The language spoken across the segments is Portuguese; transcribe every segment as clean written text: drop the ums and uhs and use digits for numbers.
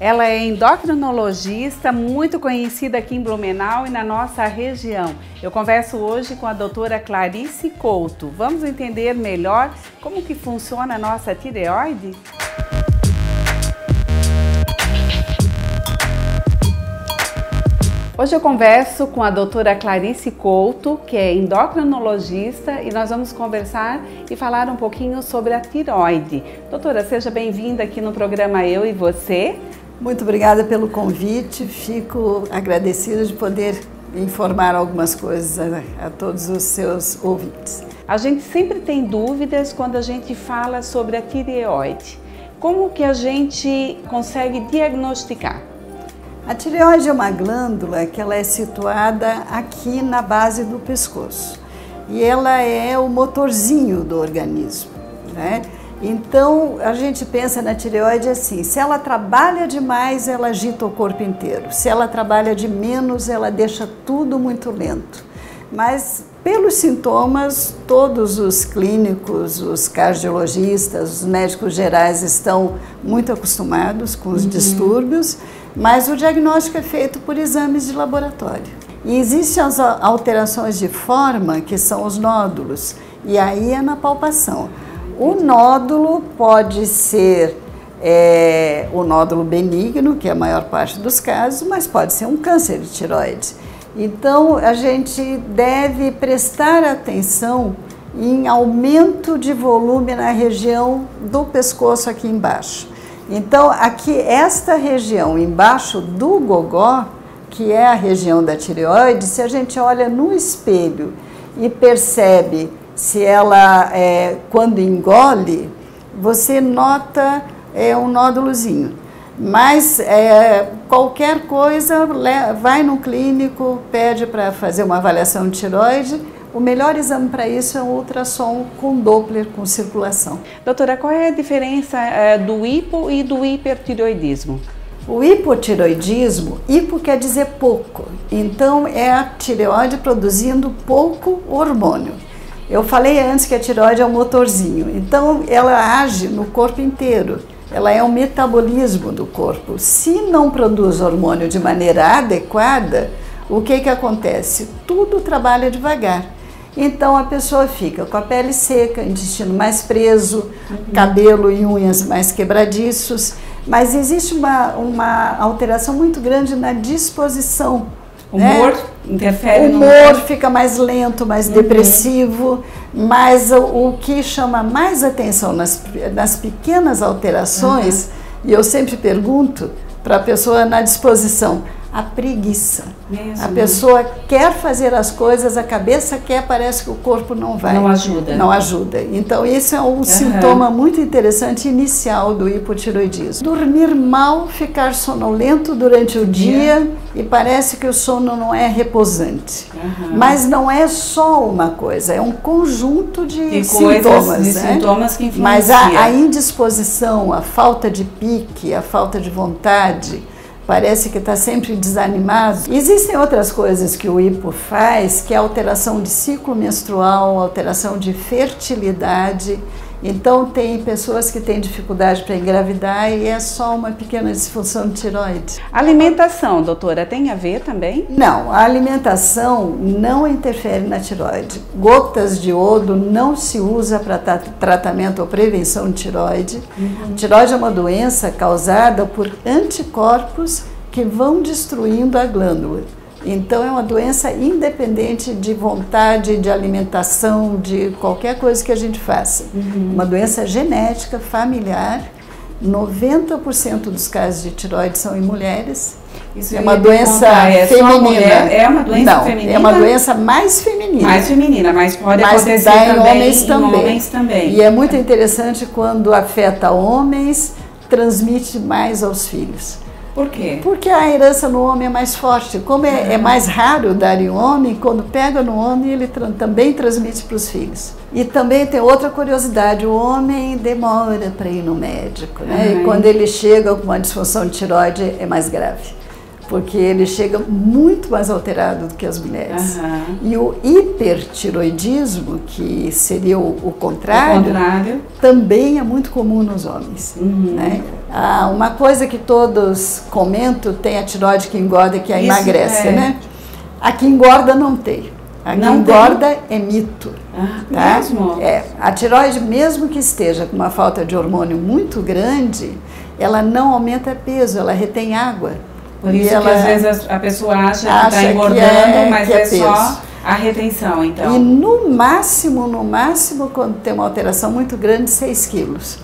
Ela é endocrinologista, muito conhecida aqui em Blumenau e na nossa região. Eu converso hoje com a doutora Clarice Couto. Vamos entender melhor como que funciona a nossa tireoide? Hoje eu converso com a doutora Clarice Couto, que é endocrinologista, e nós vamos conversar e falar um pouquinho sobre a tireoide. Doutora, seja bem-vinda aqui no programa Eu e Você. Muito obrigada pelo convite, fico agradecida de poder informar algumas coisas a todos os seus ouvintes. A gente sempre tem dúvidas quando a gente fala sobre a tireoide. Como que a gente consegue diagnosticar? A tireoide é uma glândula que ela é situada aqui na base do pescoço e ela é o motorzinho do organismo, né? Então, a gente pensa na tireoide assim, se ela trabalha demais, ela agita o corpo inteiro. Se ela trabalha de menos, ela deixa tudo muito lento. Mas, pelos sintomas, todos os clínicos, os cardiologistas, os médicos gerais estão muito acostumados com os distúrbios, mas o diagnóstico é feito por exames de laboratório. E existem as alterações de forma, que são os nódulos, e aí é na palpação. O nódulo pode ser o nódulo benigno, que é a maior parte dos casos, mas pode ser um câncer de tireoide. Então, a gente deve prestar atenção em aumento de volume na região do pescoço aqui embaixo. Então, aqui, esta região embaixo do gogó, que é a região da tireoide, se a gente olha no espelho e percebe se ela, quando engole, você nota um nódulozinho. Mas qualquer coisa, vai no clínico, pede para fazer uma avaliação de tireoide. O melhor exame para isso é um ultrassom com Doppler, com circulação. Doutora, qual é a diferença do hipo e do hipertireoidismo? O hipotireoidismo, hipo quer dizer pouco, então é a tireoide produzindo pouco hormônio. Eu falei antes que a tireoide é um motorzinho, então ela age no corpo inteiro, ela é um metabolismo do corpo. Se não produz hormônio de maneira adequada, o que acontece? Tudo trabalha devagar. Então a pessoa fica com a pele seca, intestino mais preso, cabelo e unhas mais quebradiços, mas existe uma alteração muito grande na disposição. O humor interfere no humor fica mais lento, mais depressivo, mas o que chama mais atenção nas pequenas alterações, e eu sempre pergunto para a pessoa na disposição, a preguiça. A pessoa quer fazer as coisas, a cabeça quer, parece que o corpo não vai. Não ajuda. Não ajuda. Então, esse é um sintoma muito interessante inicial do hipotireoidismo. Dormir mal, ficar sonolento durante o dia e parece que o sono não é repousante. Mas não é só uma coisa, é um conjunto de sintomas. Sintomas que influenciam. Mas a indisposição, a falta de pique, a falta de vontade, parece que está sempre desanimado. Existem outras coisas que o hipo faz, que é alteração de ciclo menstrual, alteração de fertilidade. Então tem pessoas que têm dificuldade para engravidar e é só uma pequena disfunção de tireoide. A alimentação, doutora, tem a ver também? Não, a alimentação não interfere na tireoide. Gotas de iodo não se usa para tratamento ou prevenção de tireoide. Tireoide é uma doença causada por anticorpos que vão destruindo a glândula. Então é uma doença independente de vontade, de alimentação, de qualquer coisa que a gente faça. Uma doença genética, familiar. 90% dos casos de tireoide são em mulheres. Isso é uma doença feminina. É uma doença Não, feminina? É uma doença mais feminina. Mais feminina, mas pode acontecer em também homens também. E é muito interessante quando afeta homens, transmite mais aos filhos. Por quê? Porque a herança no homem é mais forte. Como é mais raro dar em homem, quando pega no homem, ele também transmite para os filhos. E também tem outra curiosidade, o homem demora para ir no médico, né? E quando ele chega com uma disfunção de tireoide, é mais grave. porque ele chega muito mais alterado do que as mulheres. E o hipertiroidismo, que seria o contrário, também é muito comum nos homens. Né? Uma coisa que todos comentam, tem a tireoide que engorda e que a emagrece, né? A que engorda não tem. A que engorda é mito. Tá? Mesmo? A tireoide, mesmo que esteja com uma falta de hormônio muito grande, ela não aumenta peso, ela retém água. Por isso que às vezes a pessoa acha que está engordando, mas é só a retenção, então. E no máximo, quando tem uma alteração muito grande, 6 quilos.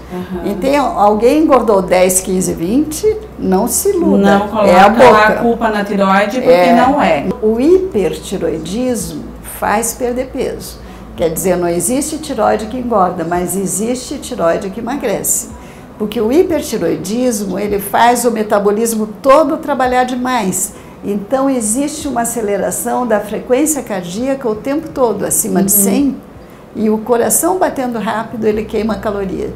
Então, alguém engordou 10, 15, 20, não se iluda. Não coloca a culpa na tireoide, porque não é. O hipertiroidismo faz perder peso. Quer dizer, não existe tireoide que engorda, mas existe tireoide que emagrece. Porque o hipertiroidismo, ele faz o metabolismo todo trabalhar demais. Então, existe uma aceleração da frequência cardíaca o tempo todo, acima de 100, e o coração batendo rápido, ele queima caloria.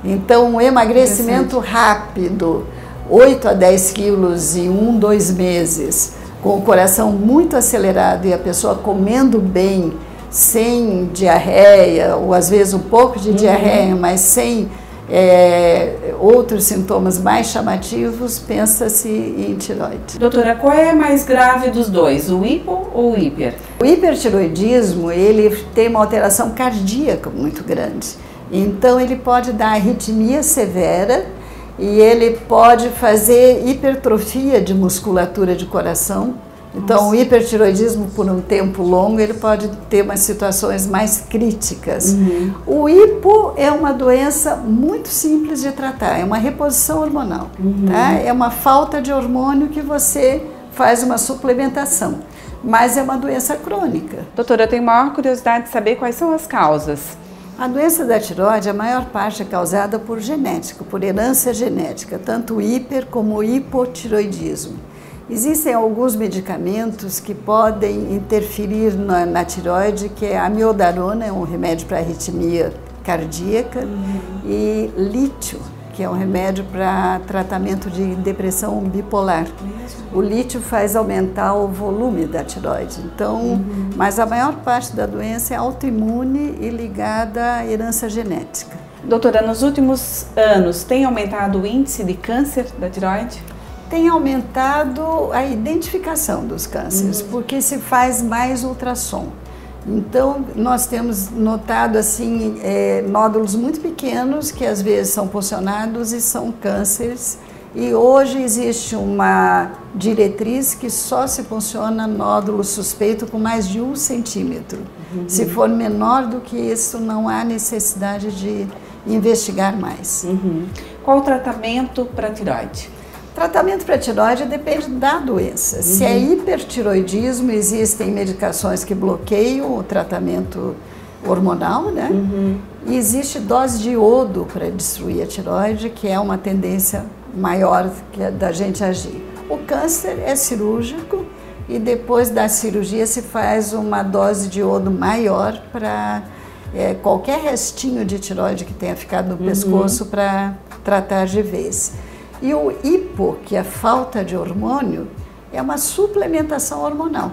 Então, o emagrecimento rápido, 8 a 10 quilos em 1, 2 meses, com o coração muito acelerado e a pessoa comendo bem, sem diarreia, ou às vezes um pouco de diarreia, mas sem outros sintomas mais chamativos, pensa-se em tireoide. Doutora, qual é mais grave dos dois, o hipo ou o hiper? O hipertiroidismo, ele tem uma alteração cardíaca muito grande. Então, ele pode dar arritmia severa e ele pode fazer hipertrofia de musculatura de coração. Então, o hipertiroidismo, por um tempo longo, ele pode ter umas situações mais críticas. O hipo é uma doença muito simples de tratar, é uma reposição hormonal. Tá? É uma falta de hormônio que você faz uma suplementação, mas é uma doença crônica. Doutora, eu tenho maior curiosidade de saber quais são as causas. A doença da tireoide, a maior parte é causada por genética, por herança genética, tanto o hiper como o hipotiroidismo. Existem alguns medicamentos que podem interferir na tireoide, que é a amiodarona, é um remédio para arritmia cardíaca, e lítio, que é um remédio para tratamento de depressão bipolar. O lítio faz aumentar o volume da tireoide. Então, mas a maior parte da doença é autoimune e ligada à herança genética. Doutora, nos últimos anos tem aumentado o índice de câncer da tireoide? Tem aumentado a identificação dos cânceres, porque se faz mais ultrassom. Então, nós temos notado assim, nódulos muito pequenos que às vezes são posicionados e são cânceres. E hoje existe uma diretriz que só se funciona nódulo suspeito com mais de 1 centímetro. Se for menor do que isso, não há necessidade de investigar mais. Qual o tratamento para tireoide? Tratamento para tireoide depende da doença. Se é hipertiroidismo, existem medicações que bloqueiam o tratamento hormonal, né? E existe dose de iodo para destruir a tireoide, que é uma tendência maior da gente agir. O câncer é cirúrgico e depois da cirurgia se faz uma dose de iodo maior para qualquer restinho de tireoide que tenha ficado no pescoço para tratar de vez. E o hipo, que é falta de hormônio, é uma suplementação hormonal.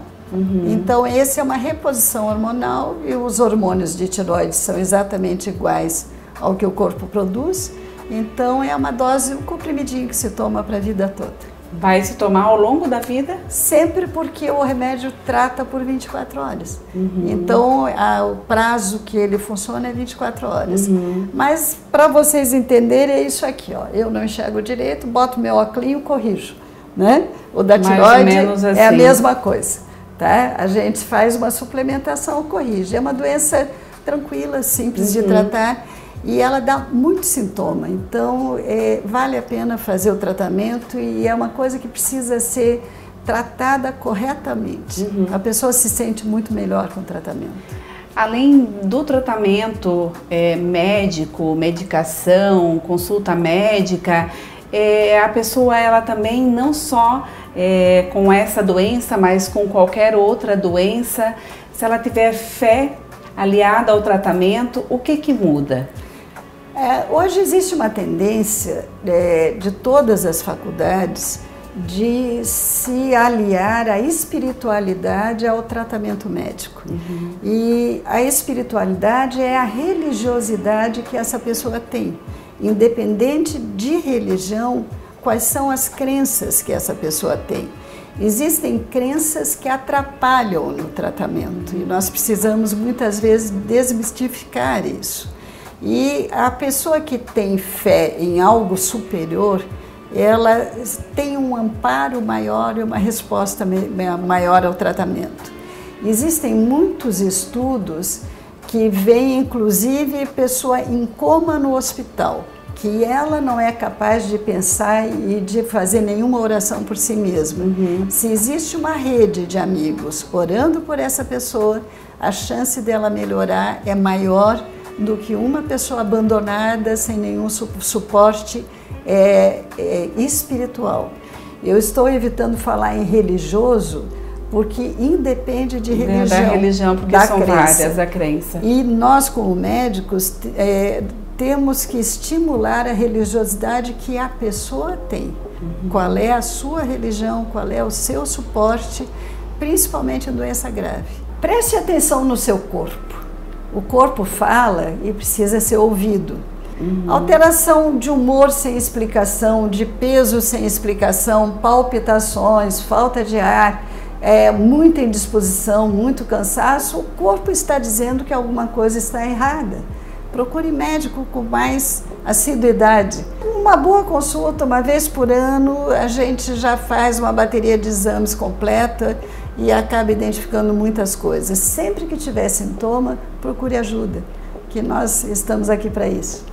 Então, essa é uma reposição hormonal e os hormônios de tireoide são exatamente iguais ao que o corpo produz. Então, é uma dose, um comprimidinho que se toma para a vida toda. Vai se tomar ao longo da vida? Sempre, porque o remédio trata por 24 horas. Então, o prazo que ele funciona é 24 horas. Mas, para vocês entenderem, é isso aqui, ó. Eu não enxergo direito, boto meu óculos e corrijo, né? O da tireoide é a mesma coisa, tá? A gente faz uma suplementação, corrige. É uma doença tranquila, simples de tratar. E ela dá muito sintoma, então vale a pena fazer o tratamento e é uma coisa que precisa ser tratada corretamente. A pessoa se sente muito melhor com o tratamento. Além do tratamento médico, medicação, consulta médica, a pessoa ela também não só com essa doença, mas com qualquer outra doença, se ela tiver fé aliada ao tratamento, o que muda? Hoje existe uma tendência de todas as faculdades de se aliar a espiritualidade ao tratamento médico. E a espiritualidade é a religiosidade que essa pessoa tem. Independente de religião, quais são as crenças que essa pessoa tem? Existem crenças que atrapalham no tratamento e nós precisamos muitas vezes desmistificar isso. E a pessoa que tem fé em algo superior, ela tem um amparo maior e uma resposta maior ao tratamento. Existem muitos estudos que veem inclusive pessoa em coma no hospital, que ela não é capaz de pensar e de fazer nenhuma oração por si mesma. Se existe uma rede de amigos orando por essa pessoa, a chance dela melhorar é maior do que uma pessoa abandonada sem nenhum suporte espiritual. Eu estou evitando falar em religioso porque independe de religião. Da religião, porque da são crença. várias a crença. E nós, como médicos, temos que estimular a religiosidade que a pessoa tem. Qual é a sua religião, qual é o seu suporte, principalmente em doença grave. Preste atenção no seu corpo. O corpo fala e precisa ser ouvido. Alteração de humor sem explicação, de peso sem explicação, palpitações, falta de ar, muita indisposição, muito cansaço, o corpo está dizendo que alguma coisa está errada. Procure médico com mais assiduidade. Uma boa consulta, uma vez por ano, a gente já faz uma bateria de exames completa e acaba identificando muitas coisas. Sempre que tiver sintoma, procure ajuda, que nós estamos aqui para isso.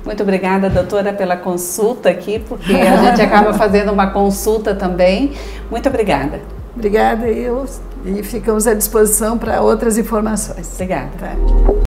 Muito obrigada, doutora, pela consulta aqui, porque a gente acaba fazendo uma consulta também. Muito obrigada. Obrigada, e ficamos à disposição para outras informações. Obrigada. Tá.